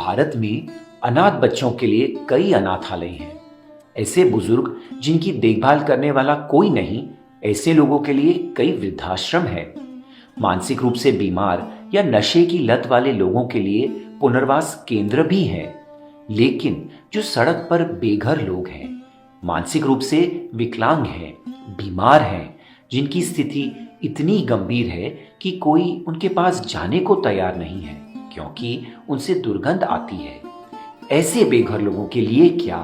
भारत में अनाथ बच्चों के लिए कई अनाथालय हैं। ऐसे बुजुर्ग जिनकी देखभाल करने वाला कोई नहीं, ऐसे लोगों के लिए कई वृद्धाश्रम है। मानसिक रूप से बीमार या नशे की लत वाले लोगों के लिए पुनर्वास केंद्र भी हैं। लेकिन जो सड़क पर बेघर लोग हैं, मानसिक रूप से विकलांग हैं, बीमार हैं, जिनकी स्थिति इतनी गंभीर है कि कोई उनके पास जाने को तैयार नहीं है क्योंकि उनसे दुर्गंध आती है, ऐसे बेघर लोगों के लिए क्या,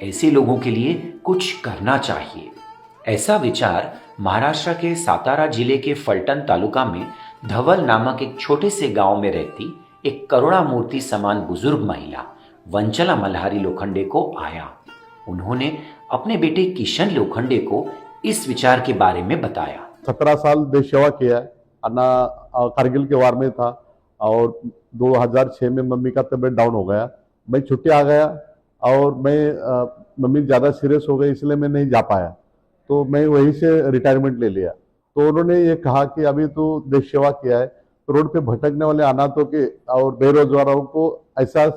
ऐसे लोगों के लिए कुछ करना चाहिए। ऐसा विचार महाराष्ट्र के सातारा जिले के फलटण तालुका में धवल नामक एक छोटे से गांव में रहती एक करुणा मूर्ति समान बुजुर्ग महिला वंचला मल्हारी लोखंडे को आया। उन्होंने अपने बेटे किशन लोखंडे को इस विचार के बारे में बताया। 17 साल देश सेवा किया है। कारगिल के वार में था और 2006 में मम्मी का तबीयत डाउन हो गया। मैं छुट्टी आ गया और मम्मी ज़्यादा सीरियस हो गई, इसलिए मैं नहीं जा पाया, तो मैं वहीं से रिटायरमेंट ले लिया। तो उन्होंने ये कहा कि अभी तो देश सेवा किया है, तो रोड पे भटकने वाले अनाथों के और बेरोजगारों को ऐसा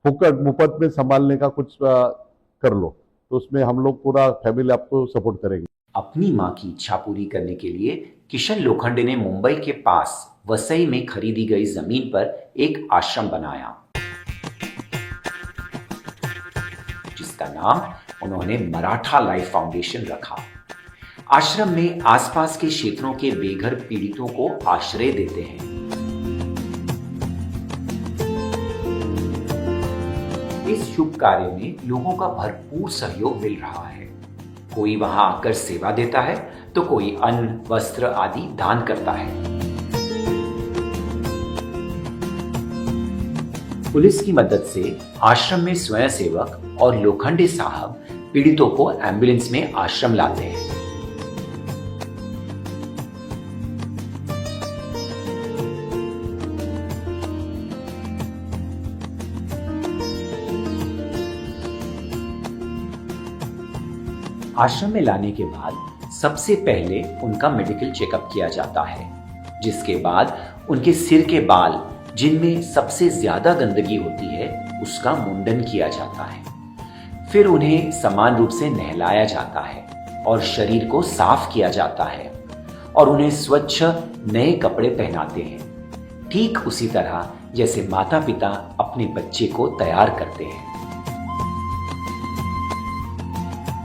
फुकट मुफ्त में संभालने का कुछ कर लो, तो उसमें हम लोग पूरा फैमिली आपको सपोर्ट करेंगे। अपनी मां की इच्छा पूरी करने के लिए किशन लोखंडे ने मुंबई के पास वसई में खरीदी गई जमीन पर एक आश्रम बनाया, जिसका नाम उन्होंने मराठा लाइफ फाउंडेशन रखा। आश्रम में आसपास के क्षेत्रों के बेघर पीड़ितों को आश्रय देते हैं। इस शुभ कार्य में लोगों का भरपूर सहयोग मिल रहा है। कोई वहां आकर सेवा देता है तो कोई अन्न, वस्त्र आदि दान करता है। पुलिस की मदद से आश्रम में स्वयंसेवक और लोखंडे साहब पीड़ितों को एम्बुलेंस में आश्रम लाते हैं। आश्रम में लाने के बाद सबसे पहले उनका मेडिकल चेकअप किया जाता है, जिसके बाद उनके सिर के बाल जिनमें सबसे ज्यादा गंदगी होती है उसका मुंडन किया जाता है। फिर उन्हें समान रूप से नहलाया जाता है और शरीर को साफ किया जाता है और उन्हें स्वच्छ नए कपड़े पहनाते हैं, ठीक उसी तरह जैसे माता पिता अपने बच्चे को तैयार करते हैं।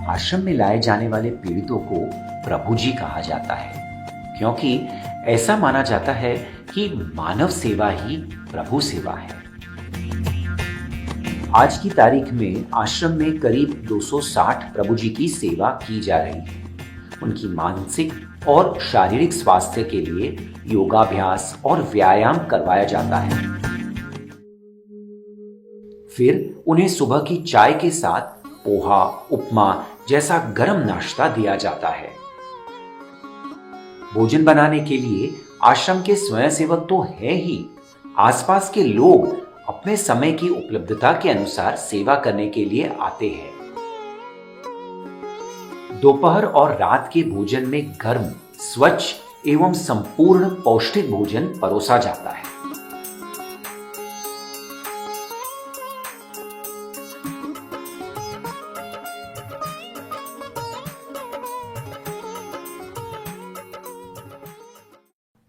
आश्रम में लाए जाने वाले पीड़ितों को प्रभु जी कहा जाता है, क्योंकि ऐसा माना जाता है कि मानव सेवा ही प्रभु सेवा है। आज की तारीख में आश्रम में करीब 260 प्रभु जी की सेवा की जा रही है। उनकी मानसिक और शारीरिक स्वास्थ्य के लिए योगाभ्यास और व्यायाम करवाया जाता है। फिर उन्हें सुबह की चाय के साथ पोहा, उपमा जैसा गर्म नाश्ता दिया जाता है। भोजन बनाने के लिए आश्रम के स्वयंसेवक तो है ही, आसपास के लोग अपने समय की उपलब्धता के अनुसार सेवा करने के लिए आते हैं। दोपहर और रात के भोजन में गर्म, स्वच्छ एवं संपूर्ण पौष्टिक भोजन परोसा जाता है।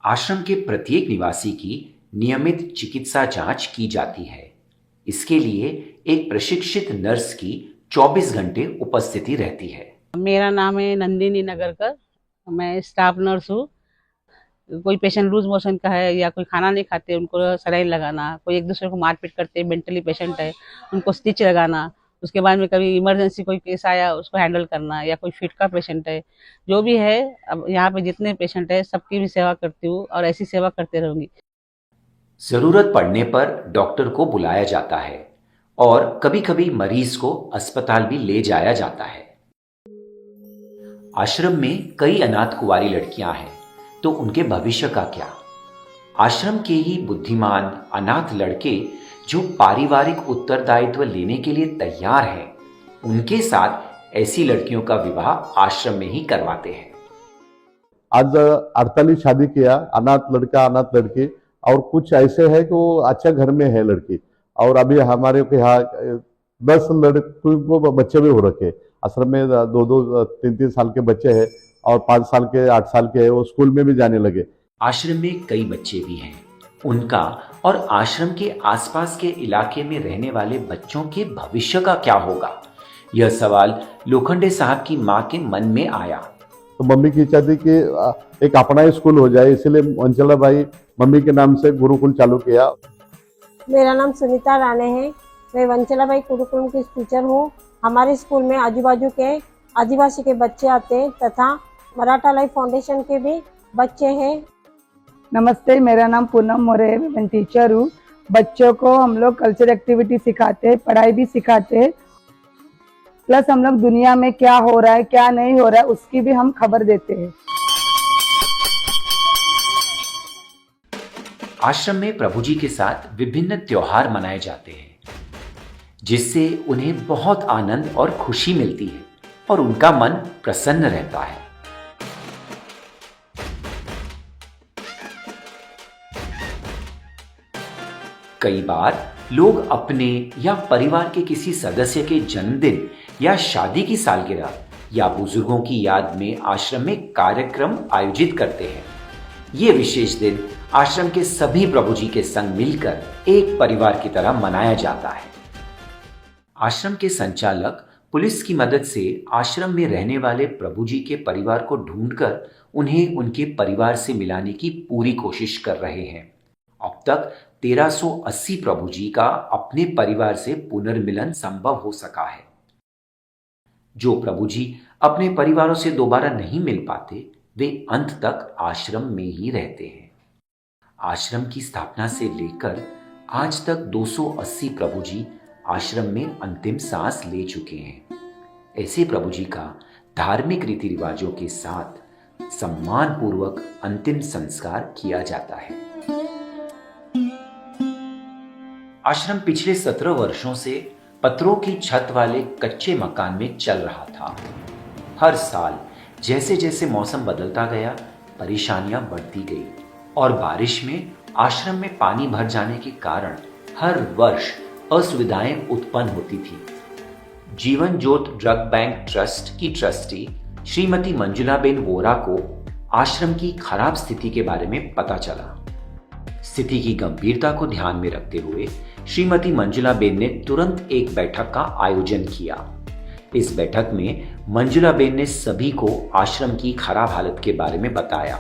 आश्रम के प्रत्येक निवासी की नियमित चिकित्सा जांच की जाती है। इसके लिए एक प्रशिक्षित नर्स की 24 घंटे उपस्थिति रहती है। मेरा नाम है नंदिनी नगरकर, मैं स्टाफ नर्स हूँ। कोई पेशेंट लूज मोशन का है या कोई खाना नहीं खाते, उनको सलाइन लगाना, कोई एक दूसरे को मारपीट करते, मेंटली पेशेंट है उनको स्टिच लगाना, उसके बाद में कभी इमरजेंसी कोई केस आया उसको हैंडल करना, या कोई फिट का पेशेंट है, जो भी है। अब यहाँ पे जितने पेशेंट है सबकी भी सेवा करती हूँ और ऐसी सेवा करते रहूंगी। जरूरत पड़ने पर डॉक्टर को बुलाया जाता है और कभी कभी मरीज को अस्पताल भी ले जाया जाता है। आश्रम में कई अनाथ कुंवारी लड़कियां हैं, तो उनके भविष्य का क्या? आश्रम के ही बुद्धिमान अनाथ लड़के जो पारिवारिक उत्तरदायित्व लेने के लिए तैयार हैं, उनके साथ ऐसी लड़कियों का विवाह आश्रम में ही करवाते हैं। आज 48 शादी किया, अनाथ लड़का अनाथ लड़की, और कुछ ऐसे है कि वो अच्छा घर में है लड़की। और अभी हमारे के यहाँ 10 लड़कों को बच्चे भी हो रखे। आश्रम में 2-2 3-3 साल के बच्चे हैं और 5 साल के 8 साल के हैं, वो स्कूल में भी जाने लगे। आश्रम में कई बच्चे भी हैं। उनका और आश्रम के आसपास के इलाके में रहने वाले बच्चों के भविष्य का क्या होगा, यह सवाल लोखंडे साहब की मां के मन में आया। तो मम्मी की इच्छा थी कि एक अपना ही स्कूल हो जाए, इसलिए वंचला भाई मम्मी के नाम से गुरुकुल चालू किया। मेरा नाम सुनीता राणे है। मैं वंचलाबाई गुरुकुलम की टीचर हूँ। हमारे स्कूल में आजू बाजू के आदिवासी के बच्चे आते हैं तथा मराठा लाइफ फाउंडेशन के भी बच्चे हैं। नमस्ते, मेरा नाम पूनम मोरे है। मैं टीचर हूँ। बच्चों को हम लोग कल्चर एक्टिविटी सिखाते हैं, पढ़ाई भी सिखाते हैं, प्लस हम लोग दुनिया में क्या हो रहा है क्या नहीं हो रहा है उसकी भी हम खबर देते हैं। आश्रम में प्रभु जी के साथ विभिन्न त्योहार मनाए जाते हैं, जिससे उन्हें बहुत आनंद और खुशी मिलती है और उनका मन प्रसन्न रहता है। कई बार लोग अपने या परिवार के किसी सदस्य के जन्मदिन या शादी की सालगिरह या बुजुर्गों की याद में आश्रम में कार्यक्रम आयोजित करते हैं। ये विशेष दिन आश्रम के सभी प्रभु जी के संग मिलकर एक परिवार की तरह मनाया जाता है। आश्रम के संचालक पुलिस की मदद से आश्रम में रहने वाले प्रभु जी के परिवार को ढूंढकर उन्हें उनके परिवार से मिलाने की पूरी कोशिश कर रहे हैं। अब तक 1380 प्रभु जी का अपने परिवार से पुनर्मिलन संभव हो सका है। जो प्रभु जी अपने परिवारों से दोबारा नहीं मिल पाते, वे अंत तक आश्रम में ही रहते हैं। आश्रम की स्थापना से लेकर आज तक 280 प्रभु जी आश्रम में अंतिम सांस ले चुके हैं। ऐसे प्रभु जी का धार्मिक रीति रिवाजों के साथ सम्मान पूर्वक अंतिम संस्कार किया जाता है। आश्रम पिछले 17 वर्षों से पत्थरों की छत वाले कच्चे मकान में चल रहा था। हर साल जैसे जैसे मौसम बदलता गया, परेशानियां बढ़ती गई और बारिश में आश्रम में पानी भर जाने के कारण हर वर्ष असुविधाएं उत्पन्न होती थी। जीवन ज्योत ड्रग बैंक ट्रस्ट की ट्रस्टी श्रीमती मंजुलाबेन वोरा को आश्रम की खराब स्थिति के बारे में पता चला। स्थिति की गंभीरता को ध्यान में रखते हुए श्रीमती मंजुलाबेन ने तुरंत एक बैठक का आयोजन किया। इस बैठक में मंजुलाबेन ने सभी को आश्रम की खराब हालत के बारे में बताया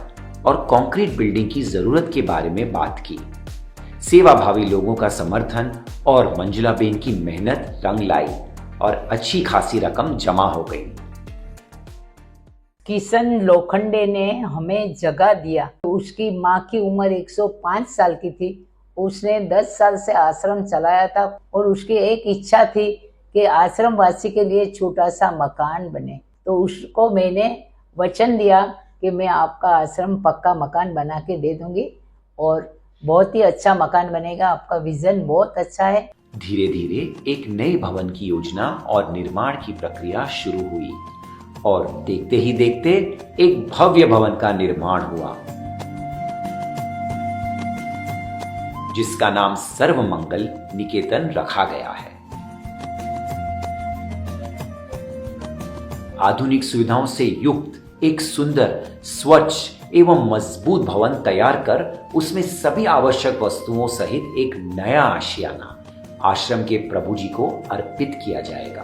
और कंक्रीट बिल्डिंग की जरूरत के बारे में बात की। सेवाभावी लोगों का समर्थन और मंजुलाबेन की मेहनत रंग लाई और अच्छी खासी रकम जमा हो गई। किशन लोखंडे ने हमें जगह दिया। उसकी माँ की उम्र 105 साल की थी। उसने 10 साल से आश्रम चलाया था और उसकी एक इच्छा थी कि आश्रम वासी के लिए छोटा सा मकान बने। तो उसको मैंने वचन दिया कि मैं आपका आश्रम पक्का मकान बना के दे दूंगी और बहुत ही अच्छा मकान बनेगा, आपका विजन बहुत अच्छा है। धीरे धीरे एक नए भवन की योजना और निर्माण की प्रक्रिया शुरू हुई और देखते ही देखते एक भव्य भवन का निर्माण हुआ, जिसका नाम सर्वमंगल निकेतन रखा गया है। आधुनिक सुविधाओं से युक्त एक सुंदर, स्वच्छ एवं मजबूत भवन तैयार कर उसमें सभी आवश्यक वस्तुओं सहित एक नया आशियाना आश्रम के प्रभु जी को अर्पित किया जाएगा।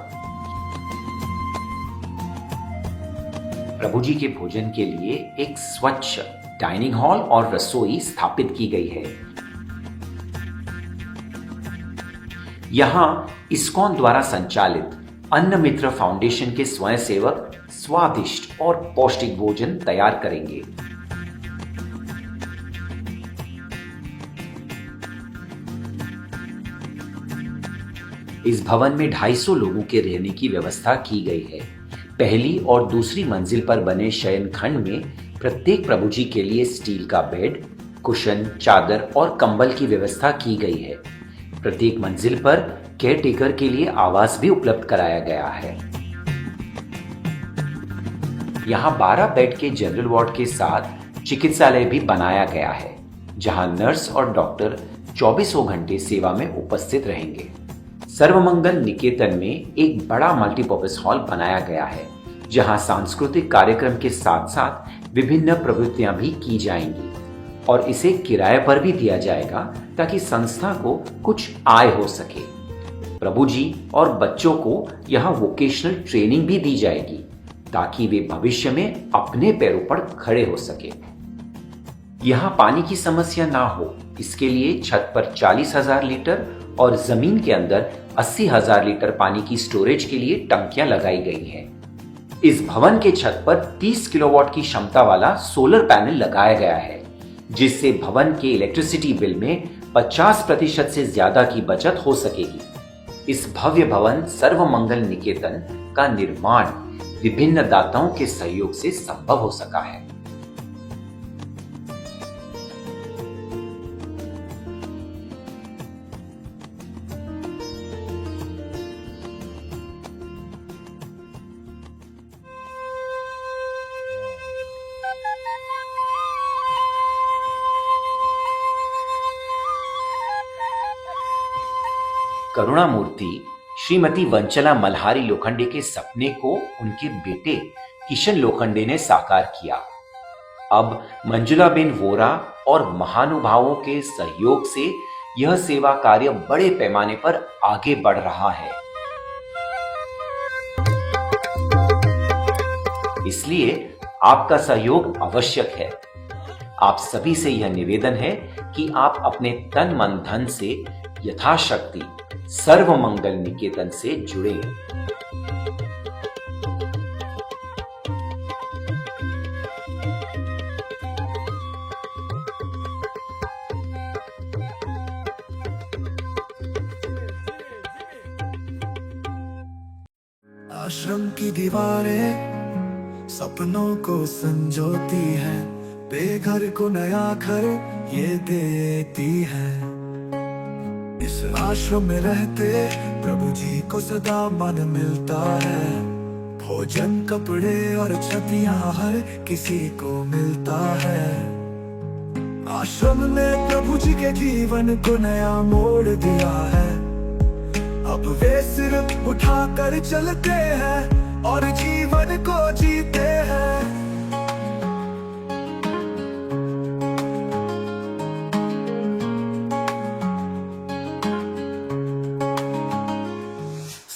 प्रभु जी के भोजन के लिए एक स्वच्छ डाइनिंग हॉल और रसोई स्थापित की गई है। यहां इस्कॉन द्वारा संचालित अन्न मित्र फाउंडेशन के स्वयंसेवक स्वादिष्ट और पौष्टिक भोजन तैयार करेंगे। इस भवन में 250 लोगों के रहने की व्यवस्था की गई है। पहली और दूसरी मंजिल पर बने शयन खंड में प्रत्येक प्रभु जी के लिए स्टील का बेड, कुशन, चादर और कंबल की व्यवस्था की गई है। प्रत्येक मंजिल पर केयरटेकर के लिए आवास भी उपलब्ध कराया गया है। यहाँ 12 बेड के जनरल वार्ड के साथ चिकित्सालय भी बनाया गया है। जहां नर्स और डॉक्टर 24 घंटे सेवा में उपस्थित रहेंगे। सर्वमंगल निकेतन में एक बड़ा मल्टीपर्पज हॉल बनाया गया है, जहां सांस्कृतिक कार्यक्रम के साथ साथ विभिन्न प्रवृत्तियां भी की जाएंगी और इसे किराए पर भी दिया जाएगा ताकि संस्था को कुछ आय हो सके। प्रभु जी और बच्चों को यहाँ वोकेशनल ट्रेनिंग भी दी जाएगी ताकि वे भविष्य में अपने पैरों पर खड़े हो सके। यहाँ पानी की समस्या ना हो, इसके लिए छत पर 40,000 लीटर और जमीन के अंदर 80,000 लीटर पानी की स्टोरेज के लिए टंकियां लगाई गई हैं। इस भवन के छत पर 30 किलोवाट की क्षमता वाला सोलर पैनल लगाया गया है, जिससे भवन के इलेक्ट्रिसिटी बिल में 50% से ज्यादा की बचत हो सकेगी। इस भव्य भवन सर्वमंगल निकेतन का निर्माण विभिन्न दाताओं के सहयोग से संभव हो सका है। करुणामूर्ति श्रीमती वंचला मल्हारी लोखंडे के सपने को उनके बेटे किशन लोखंडे ने साकार किया। अब मंजुलाबेन वोरा और महानुभावों के सहयोग से यह सेवा कार्य बड़े पैमाने पर आगे बढ़ रहा है। इसलिए आपका सहयोग आवश्यक है। आप सभी से यह निवेदन है कि आप अपने तन मन धन से यथाशक्ति सर्वमंगल निकेतन से जुड़े। आश्रम की दीवारें सपनों को संजोती है, बेघर को नया घर ये देती है। इस आश्रम में रहते प्रभु जी को सदा मन मिलता है, भोजन कपड़े और छतियां हर किसी को मिलता है। आश्रम ने प्रभु जी के जीवन को नया मोड़ दिया है, अब वे सिर्फ उठा कर चलते हैं और जीवन को जीते हैं।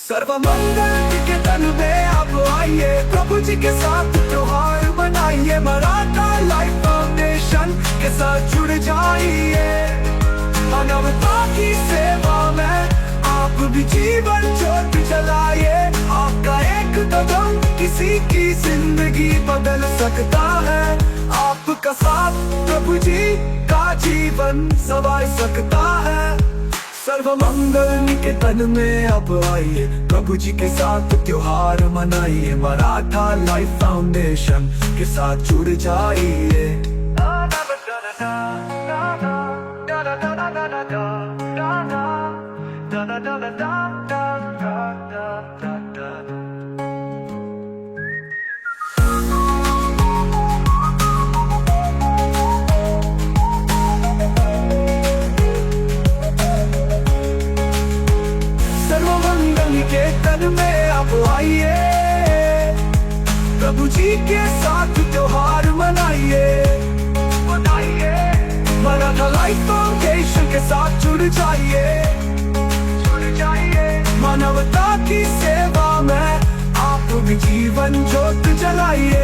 सर्वमंगल निकेतन में आप आइए, प्रभु जी के साथ त्योहार मनाइए, मराठा लाइफ फाउंडेशन के साथ जुड़ जाइए। मानवता की सेवा में आप भी जीवन ज्योत जलाइए, आपका एक कदम किसी की जिंदगी बदल सकता है। आपका साथ प्रभु जी का जीवन संवार सकता है। सर्वमंगल निकेतन में अब आइए, प्रभु जी के साथ त्योहार मनाइए, मराठा लाइफ फाउंडेशन के साथ जुड़ जाइए। निकेतन में आप आइए, प्रभु जी के साथ त्योहार मनाइए, मराठा लाइफ फाउंडेशन के साथ जुड़ जाइए। मानवता की सेवा में आप भी जीवन ज्योत जलाइए।